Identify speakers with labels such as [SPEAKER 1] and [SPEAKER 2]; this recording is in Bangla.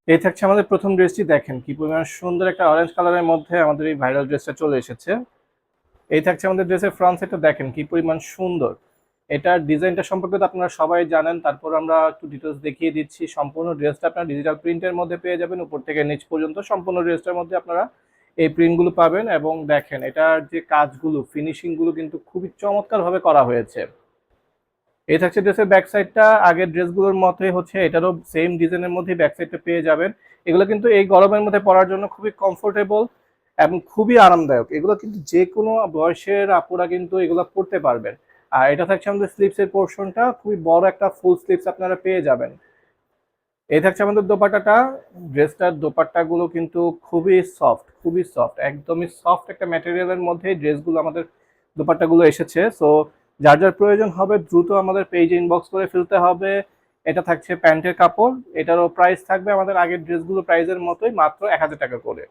[SPEAKER 1] এই থাকছে আমাদের প্রথম ড্রেসটি, দেখেন কি পরিমাণ সুন্দর একটা অরেঞ্জ কালারের মধ্যে আমাদের এই ভাইরাল ড্রেসটা চলে এসেছে। এই থাকছে আমাদের ড্রেসের ফ্রন্ট সাইডটা, দেখেন কি পরিমাণ সুন্দর। এটার ডিজাইনটা সম্পর্কে তো আপনারা সবাই জানেন, তারপর আমরা একটু ডিটেলস দেখিয়ে দিচ্ছি। সম্পূর্ণ ড্রেসটা আপনারা ডিজিটাল প্রিন্টের মধ্যে পেয়ে যাবেন, উপর থেকে নিচ পর্যন্ত সম্পূর্ণ ড্রেসটার মধ্যে আপনারা এই প্রিন্টগুলো পাবেন। এবং দেখেন এটার যে কাজগুলো, ফিনিশিংগুলো কিন্তু খুবই চমৎকারভাবে করা হয়েছে। এই থাকছে ড্রেসের ব্যাক সাইডটা, আগের ড্রেসগুলোর মতোই হচ্ছে, এটারও সেম ডিজাইনের মধ্যেই ব্যাক সাইডটা পেয়ে যাবেন। এগুলো কিন্তু এই গরমের মধ্যে পরার জন্য খুবই কমফোর্টেবল এবং খুবই আরামদায়ক। এগুলো কিন্তু যে কোনো বয়সের আপুরা কিন্তু এগুলো পরতে পারবেন। আর এটা থাকছে আমাদের স্লিপসের পোর্শনটা, খুবই বড় একটা ফুল স্লিপস আপনারা পেয়ে যাবেন। এই থাকছে আমাদের দোপাট্টাটা। ড্রেসটার দোপাট্টাগুলো কিন্তু খুবই সফট, খুবই সফট, একদমই সফট একটা ম্যাটেরিয়ালের মধ্যে ড্রেসগুলো আমাদের দোপাট্টাগুলো এসেছে। সো যার যার প্রয়োজন হবে দ্রুত আমাদের পেজে ইনবক্স করে ফেলতে হবে। এটা থাকছে প্যান্টের কাপড়, এটারও প্রাইস থাকবে আমাদের আগের ড্রেসগুলো প্রাইসের মতোই, মাত্র 1000 টাকা করে।